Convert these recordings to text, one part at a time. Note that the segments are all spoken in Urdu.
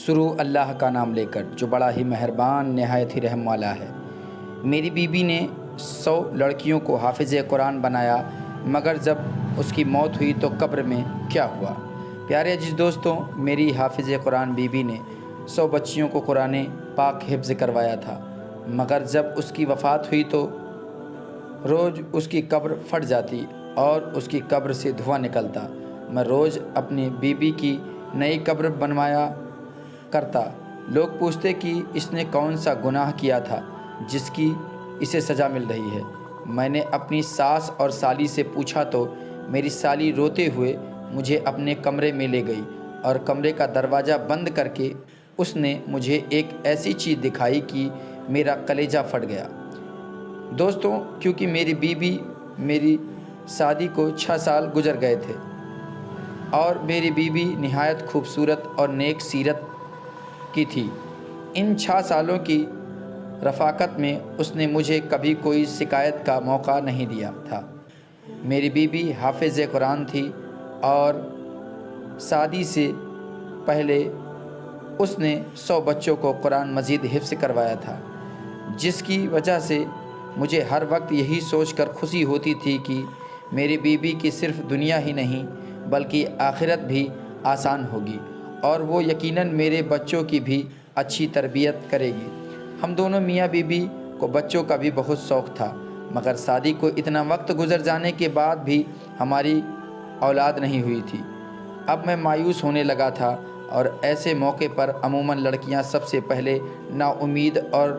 شروع اللہ کا نام لے کر جو بڑا ہی مہربان نہایت ہی رحم والا ہے۔ میری بیوی نے 100 لڑکیوں کو حافظ قرآن بنایا، مگر جب اس کی موت ہوئی تو قبر میں کیا ہوا؟ پیارے عزیز دوستوں، میری حافظ قرآن بیوی نے 100 بچیوں کو قرآن پاک حفظ کروایا تھا، مگر جب اس کی وفات ہوئی تو روز اس کی قبر پھٹ جاتی اور اس کی قبر سے دھواں نکلتا۔ میں روز اپنی بیوی کی نئی قبر بنوایا کرتا۔ لوگ پوچھتے کہ اس نے کون سا گناہ کیا تھا جس کی اسے سزا مل رہی ہے۔ میں نے اپنی ساس اور سالی سے پوچھا تو میری سالی روتے ہوئے مجھے اپنے کمرے میں لے گئی اور کمرے کا دروازہ بند کر کے اس نے مجھے ایک ایسی چیز دکھائی کہ میرا کلیجہ پھٹ گیا۔ دوستوں، کیونکہ میری بیوی میری شادی کو 6 سال گزر گئے تھے اور میری بیوی نہایت خوبصورت اور نیک سیرت کی تھی۔ ان 6 سالوں کی رفاقت میں اس نے مجھے کبھی کوئی شکایت کا موقع نہیں دیا تھا۔ میری بیوی حافظ قرآن تھی اور شادی سے پہلے اس نے 100 بچوں کو قرآن مجید حفظ کروایا تھا، جس کی وجہ سے مجھے ہر وقت یہی سوچ کر خوشی ہوتی تھی کہ میری بیوی کی صرف دنیا ہی نہیں بلکہ آخرت بھی آسان ہوگی اور وہ یقیناً میرے بچوں کی بھی اچھی تربیت کرے گی۔ ہم دونوں میاں بیوی کو بچوں کا بھی بہت شوق تھا، مگر شادی کو اتنا وقت گزر جانے کے بعد بھی ہماری اولاد نہیں ہوئی تھی۔ اب میں مایوس ہونے لگا تھا اور ایسے موقع پر عموماً لڑکیاں سب سے پہلے نا امید اور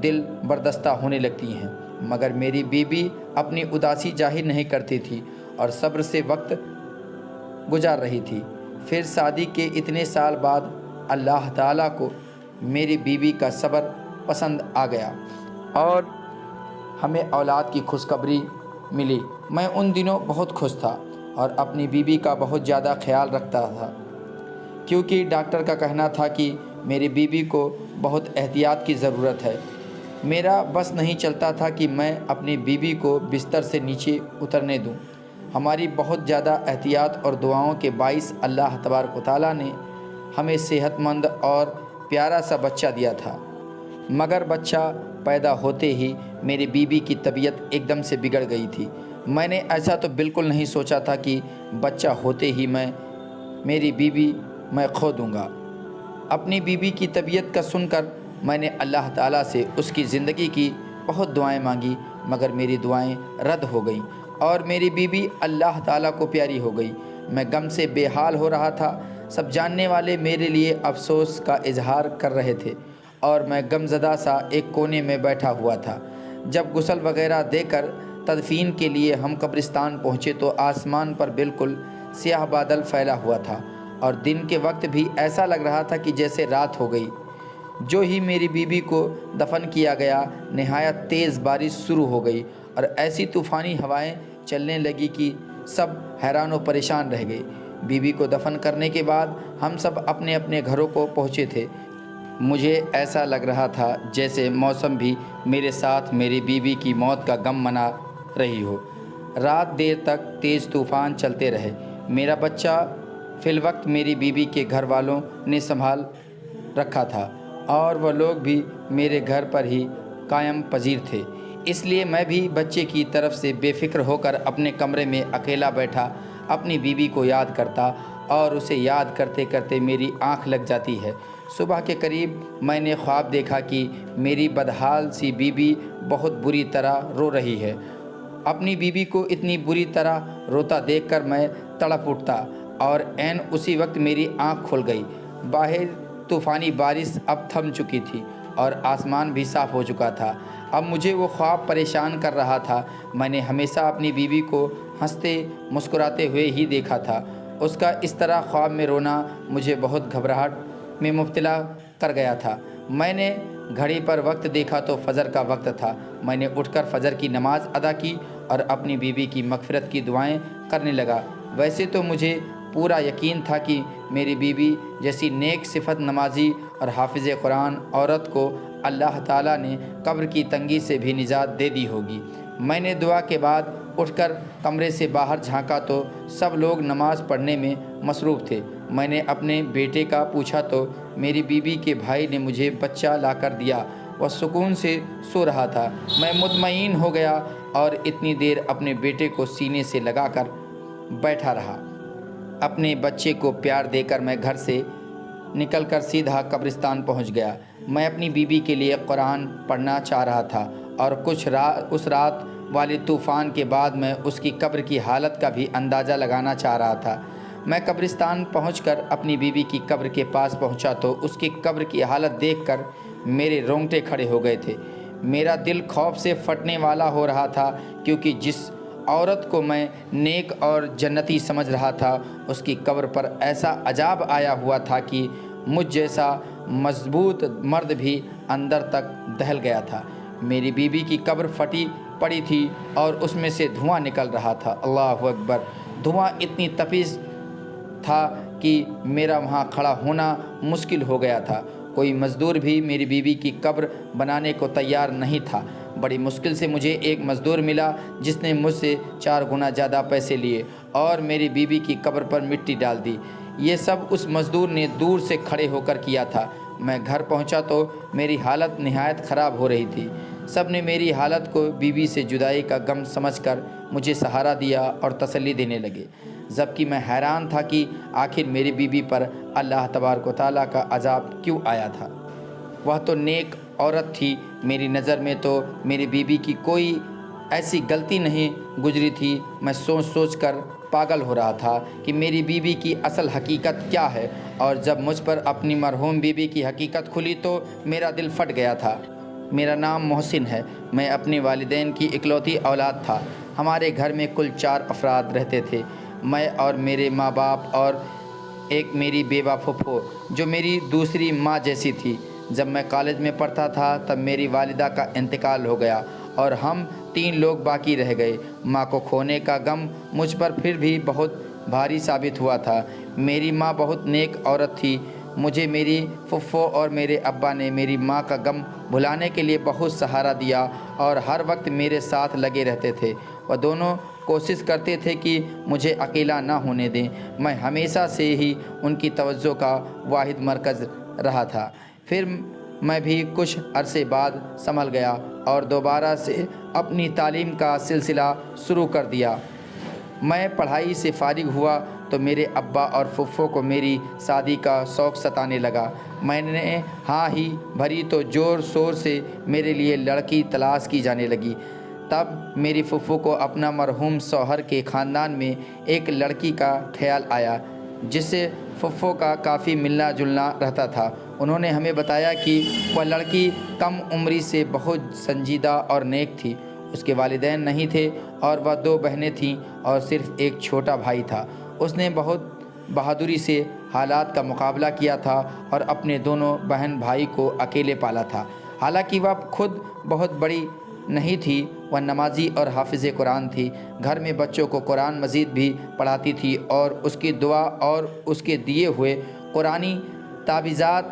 دل بردستہ ہونے لگتی ہیں، مگر میری بیوی اپنی اداسی ظاہر نہیں کرتی تھی اور صبر سے وقت گزار رہی تھی۔ پھر شادی کے اتنے سال بعد اللہ تعالیٰ کو میری بیوی کا صبر پسند آ گیا اور ہمیں اولاد کی خوشخبری ملی۔ میں ان دنوں بہت خوش تھا اور اپنی بیوی کا بہت زیادہ خیال رکھتا تھا، کیونکہ ڈاکٹر کا کہنا تھا کہ میری بیوی کو بہت احتیاط کی ضرورت ہے۔ میرا بس نہیں چلتا تھا کہ میں اپنی بیوی کو بستر سے نیچے اترنے دوں۔ ہماری بہت زیادہ احتیاط اور دعاؤں کے باعث اللہ تبارک و تعالیٰ نے ہمیں صحت مند اور پیارا سا بچہ دیا تھا، مگر بچہ پیدا ہوتے ہی میری بیوی کی طبیعت ایک دم سے بگڑ گئی تھی۔ میں نے ایسا تو بالکل نہیں سوچا تھا کہ بچہ ہوتے ہی میری بیوی میں کھو دوں گا۔ اپنی بیوی کی طبیعت کا سن کر میں نے اللہ تعالیٰ سے اس کی زندگی کی بہت دعائیں مانگی، مگر میری دعائیں رد ہو گئیں اور میری بیوی اللہ تعالیٰ کو پیاری ہو گئی۔ میں غم سے بے حال ہو رہا تھا۔ سب جاننے والے میرے لیے افسوس کا اظہار کر رہے تھے اور میں غم زدہ سا ایک کونے میں بیٹھا ہوا تھا۔ جب غسل وغیرہ دے کر تدفین کے لیے ہم قبرستان پہنچے تو آسمان پر بالکل سیاہ بادل پھیلا ہوا تھا اور دن کے وقت بھی ایسا لگ رہا تھا کہ جیسے رات ہو گئی۔ جو ہی میری بیوی کو دفن کیا گیا، نہایت تیز بارش شروع ہو گئی اور ایسی طوفانی ہوائیں چلنے لگی کہ سب حیران و پریشان رہ گئے۔ بیوی کو دفن کرنے کے بعد ہم سب اپنے اپنے گھروں کو پہنچے تھے۔ مجھے ایسا لگ رہا تھا جیسے موسم بھی میرے ساتھ میری بیوی کی موت کا غم منا رہی ہو۔ رات دیر تک تیز طوفان چلتے رہے۔ میرا بچہ فی الوقت میری بیوی کے گھر والوں نے سنبھال رکھا تھا اور وہ لوگ بھی میرے گھر پر ہی قائم پذیر تھے، اس لیے میں بھی بچے کی طرف سے بے فکر ہو کر اپنے کمرے میں اکیلا بیٹھا اپنی بیوی کو یاد کرتا اور اسے یاد کرتے کرتے میری آنکھ لگ جاتی ہے۔ صبح کے قریب میں نے خواب دیکھا کہ میری بدحال سی بیوی بہت بری طرح رو رہی ہے۔ اپنی بیوی کو اتنی بری طرح روتا دیکھ کر میں تڑپ اٹھتا اور عین اسی وقت میری آنکھ کھل گئی۔ باہر طوفانی بارش اب تھم چکی تھی اور آسمان بھی صاف ہو چکا تھا۔ اب مجھے وہ خواب پریشان کر رہا تھا۔ میں نے ہمیشہ اپنی بیوی کو ہنستے مسکراتے ہوئے ہی دیکھا تھا۔ اس کا اس طرح خواب میں رونا مجھے بہت گھبراہٹ میں مبتلا کر گیا تھا۔ میں نے گھڑی پر وقت دیکھا تو فجر کا وقت تھا۔ میں نے اٹھ کر فجر کی نماز ادا کی اور اپنی بیوی کی مغفرت کی دعائیں کرنے لگا۔ ویسے تو مجھے پورا یقین تھا کہ میری بیوی جیسی نیک صفت نمازی اور حافظ قرآن عورت کو اللہ تعالیٰ نے قبر کی تنگی سے بھی نجات دے دی ہوگی۔ میں نے دعا کے بعد اٹھ کر کمرے سے باہر جھانکا تو سب لوگ نماز پڑھنے میں مصروف تھے۔ میں نے اپنے بیٹے کا پوچھا تو میری بیوی کے بھائی نے مجھے بچہ لا کر دیا۔ وہ سکون سے سو رہا تھا۔ میں مطمئن ہو گیا اور اتنی دیر اپنے بیٹے کو سینے سے لگا کر بیٹھا رہا۔ اپنے بچے کو پیار دے کر میں گھر سے نکل کر سیدھا قبرستان پہنچ گیا۔ میں اپنی بیوی کے لیے قرآن پڑھنا چاہ رہا تھا اور اس رات والے طوفان کے بعد میں اس کی قبر کی حالت کا بھی اندازہ لگانا چاہ رہا تھا۔ میں قبرستان پہنچ کر اپنی بیوی کی قبر کے پاس پہنچا تو اس کی قبر کی حالت دیکھ کر میرے رونگٹے کھڑے ہو گئے تھے۔ میرا دل خوف سے پھٹنے والا ہو رہا تھا، کیونکہ جس عورت کو میں نیک اور جنتی سمجھ رہا تھا اس کی قبر پر ایسا عذاب آیا ہوا تھا کہ مجھ جیسا مضبوط مرد بھی اندر تک دہل گیا تھا۔ میری بیوی کی قبر پھٹی پڑی تھی اور اس میں سے دھواں نکل رہا تھا۔ اللہ اکبر! دھواں اتنی تیز تھا کہ میرا وہاں کھڑا ہونا مشکل ہو گیا تھا۔ کوئی مزدور بھی میری بیوی کی قبر بنانے کو تیار نہیں تھا۔ بڑی مشکل سے مجھے ایک مزدور ملا جس نے مجھ سے 4 گنا زیادہ پیسے لیے اور میری بیوی کی قبر پر مٹی ڈال دی۔ یہ سب اس مزدور نے دور سے کھڑے ہو کر کیا تھا۔ میں گھر پہنچا تو میری حالت نہایت خراب ہو رہی تھی۔ سب نے میری حالت کو بیوی سے جدائی کا غم سمجھ کر مجھے سہارا دیا اور تسلی دینے لگے، جبکہ میں حیران تھا کہ آخر میری بیوی پر اللہ تبارک و تعالیٰ کا عذاب کیوں آیا تھا۔ وہ تو نیک عورت تھی۔ میری نظر میں تو میری بیوی کی کوئی ایسی غلطی نہیں گزری تھی۔ میں سوچ سوچ کر پاگل ہو رہا تھا کہ میری بیوی کی اصل حقیقت کیا ہے، اور جب مجھ پر اپنی مرحوم بیوی کی حقیقت کھلی تو میرا دل پھٹ گیا تھا۔ میرا نام محسن ہے۔ میں اپنے والدین کی اکلوتی اولاد تھا۔ ہمارے گھر میں کل 4 افراد رہتے تھے، میں اور میرے ماں باپ اور ایک میری بیوہ پھپھو جو میری دوسری ماں جیسی تھی۔ جب میں کالج میں پڑھتا تھا تب میری والدہ کا انتقال ہو گیا اور ہم 3 لوگ باقی رہ گئے۔ ماں کو کھونے کا غم مجھ پر پھر بھی بہت بھاری ثابت ہوا تھا۔ میری ماں بہت نیک عورت تھی۔ مجھے میری پھپھو اور میرے ابا نے میری ماں کا غم بھلانے کے لیے بہت سہارا دیا اور ہر وقت میرے ساتھ لگے رہتے تھے۔ وہ دونوں کوشش کرتے تھے کہ مجھے اکیلا نہ ہونے دیں۔ میں ہمیشہ سے ہی ان کی توجہ کا واحد مرکز رہا تھا۔ پھر میں بھی کچھ عرصے بعد سنبھل گیا اور دوبارہ سے اپنی تعلیم کا سلسلہ شروع کر دیا۔ میں پڑھائی سے فارغ ہوا تو میرے ابا اور پھپھو کو میری شادی کا شوق ستانے لگا۔ میں نے ہاں ہی بھری تو زور شور سے میرے لیے لڑکی تلاش کی جانے لگی۔ تب میری پھپھو کو اپنا مرحوم شوہر کے خاندان میں ایک لڑکی کا خیال آیا جس سے پھپھو کا کافی ملنا جلنا رہتا تھا۔ انہوں نے ہمیں بتایا کہ وہ لڑکی کم عمری سے بہت سنجیدہ اور نیک تھی۔ اس کے والدین نہیں تھے اور وہ 2 بہنیں تھیں اور صرف ایک چھوٹا بھائی تھا۔ اس نے بہت بہادری سے حالات کا مقابلہ کیا تھا اور اپنے دونوں بہن بھائی کو اکیلے پالا تھا۔ حالانکہ وہ خود بہت بڑی نہیں تھی، وہ نمازی اور حافظ قرآن تھی۔ گھر میں بچوں کو قرآن مجید بھی پڑھاتی تھی اور اس کی دعا اور اس کے دیے ہوئے قرآنی تعویذات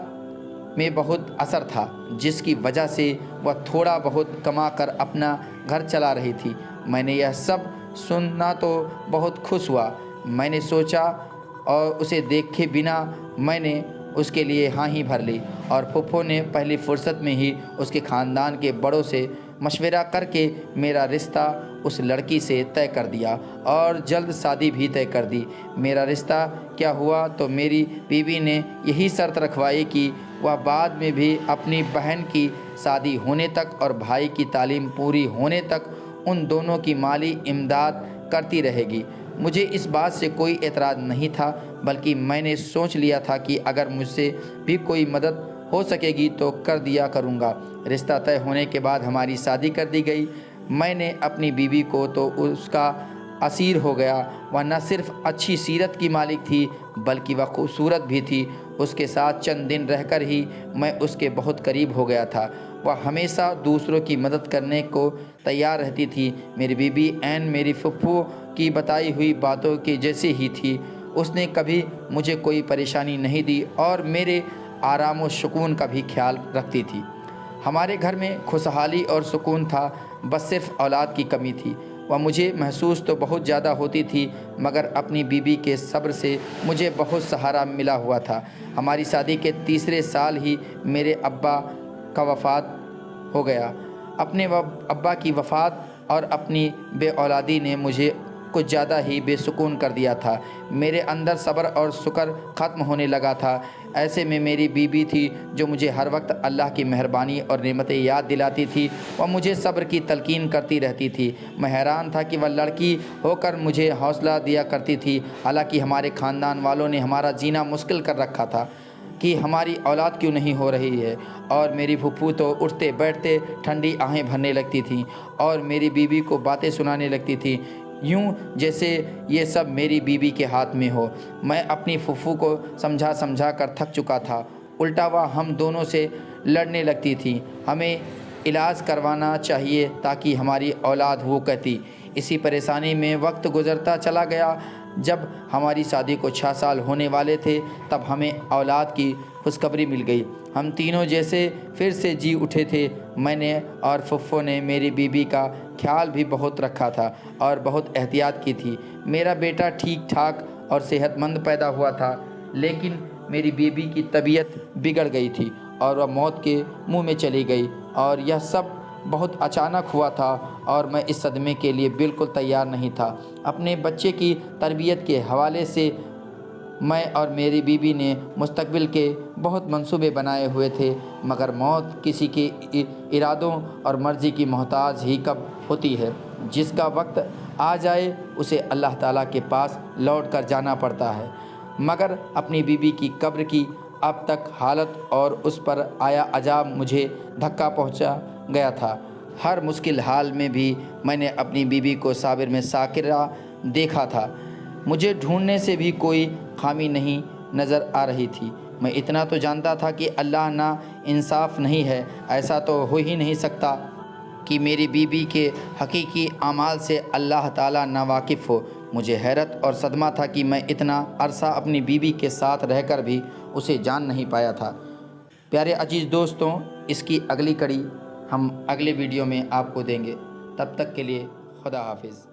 میں بہت اثر تھا، جس کی وجہ سے وہ تھوڑا بہت کما کر اپنا گھر چلا رہی تھی۔ میں نے یہ سب سننا تو بہت خوش ہوا۔ میں نے سوچا اور اسے دیکھے بنا میں نے اس کے لیے ہاں ہی بھر لی، اور پھپھو نے پہلی فرصت میں ہی اس کے خاندان کے بڑوں سے مشورہ کر کے میرا رشتہ اس لڑکی سے طے کر دیا اور جلد شادی بھی طے کر دی۔ میرا رشتہ کیا ہوا تو میری بیوی نے یہی شرط رکھوائی کہ وہ بعد میں بھی اپنی بہن کی شادی ہونے تک اور بھائی کی تعلیم پوری ہونے تک ان دونوں کی مالی امداد کرتی رہے گی۔ مجھے اس بات سے کوئی اعتراض نہیں تھا، بلکہ میں نے سوچ لیا تھا کہ اگر مجھ سے بھی کوئی مدد ہو سکے گی تو کر دیا کروں گا۔ رشتہ طے ہونے کے بعد ہماری شادی کر دی گئی۔ میں نے اپنی بیوی کو تو اس کا اسیر ہو گیا۔ وہ نہ صرف اچھی سیرت کی مالک تھی بلکہ وہ خوبصورت بھی تھی۔ اس کے ساتھ چند دن رہ کر ہی میں اس کے بہت قریب ہو گیا تھا۔ وہ ہمیشہ دوسروں کی مدد کرنے کو تیار رہتی تھی۔ میری بیوی عین میری پھپھو کی بتائی ہوئی باتوں کے جیسے ہی تھی۔ اس نے کبھی مجھے کوئی پریشانی نہیں دی اور میرے آرام و سکون کا بھی خیال رکھتی تھی۔ ہمارے گھر میں خوشحالی اور سکون تھا، بس صرف اولاد کی کمی تھی۔ و مجھے محسوس تو بہت زیادہ ہوتی تھی، مگر اپنی بیوی کے صبر سے مجھے بہت سہارا ملا ہوا تھا۔ ہماری شادی کے تیسرے سال ہی میرے ابا کا وفات ہو گیا۔ اپنے ابا کی وفات اور اپنی بے اولادی نے مجھے کچھ زیادہ ہی بے سکون کر دیا تھا۔ میرے اندر صبر اور شکر ختم ہونے لگا تھا۔ ایسے میں میری بیوی تھی جو مجھے ہر وقت اللہ کی مہربانی اور نعمتیں یاد دلاتی تھی اور مجھے صبر کی تلقین کرتی رہتی تھی۔ میں حیران تھا کہ وہ لڑکی ہو کر مجھے حوصلہ دیا کرتی تھی، حالانکہ ہمارے خاندان والوں نے ہمارا جینا مشکل کر رکھا تھا کہ ہماری اولاد کیوں نہیں ہو رہی ہے، اور میری پھپھو تو اٹھتے بیٹھتے ٹھنڈی آہیں بھرنے لگتی تھیں اور میری بیوی کو باتیں سنانے لگتی تھیں، یوں جیسے یہ سب میری بیوی کے ہاتھ میں ہو۔ میں اپنی پھپھو کو سمجھا کر تھک چکا تھا، الٹا وہ ہم دونوں سے لڑنے لگتی تھی۔ ہمیں علاج کروانا چاہیے تاکہ ہماری اولاد ہو کہتی۔ اسی پریشانی میں وقت گزرتا چلا گیا۔ جب ہماری شادی کو 6 سال ہونے والے تھے تب ہمیں اولاد کی خوشخبری مل گئی۔ ہم تینوں جیسے پھر سے جی اٹھے تھے۔ میں نے اور پھپھو نے میری بیوی کا خیال بھی بہت رکھا تھا اور بہت احتیاط کی تھی۔ میرا بیٹا ٹھیک ٹھاک اور صحت مند پیدا ہوا تھا، لیکن میری بیوی کی طبیعت بگڑ گئی تھی اور وہ موت کے منہ میں چلی گئی، اور یہ سب بہت اچانک ہوا تھا اور میں اس صدمے کے لیے بالکل تیار نہیں تھا۔ اپنے بچے کی تربیت کے حوالے سے میں اور میری بیوی نے مستقبل کے بہت منصوبے بنائے ہوئے تھے، مگر موت کسی کے ارادوں اور مرضی کی محتاج ہی کب ہوتی ہے۔ جس کا وقت آ جائے اسے اللہ تعالیٰ کے پاس لوٹ کر جانا پڑتا ہے۔ مگر اپنی بیوی کی قبر کی اب تک حالت اور اس پر آیا عذاب مجھے دھکا پہنچا گیا تھا۔ ہر مشکل حال میں بھی میں نے اپنی بیوی کو صابر میں شاکرہ دیکھا تھا۔ مجھے ڈھونڈنے سے بھی کوئی خامی نہیں نظر آ رہی تھی۔ میں اتنا تو جانتا تھا کہ اللہ نا انصاف نہیں ہے۔ ایسا تو ہو ہی نہیں سکتا کہ میری بیوی کے حقیقی اعمال سے اللہ تعالیٰ ناواقف ہو۔ مجھے حیرت اور صدمہ تھا کہ میں اتنا عرصہ اپنی بیوی کے ساتھ رہ کر بھی اسے جان نہیں پایا تھا۔ پیارے عزیز دوستوں، اس کی اگلی کڑی ہم اگلے ویڈیو میں آپ کو دیں گے۔ تب تک کے لیے خدا حافظ۔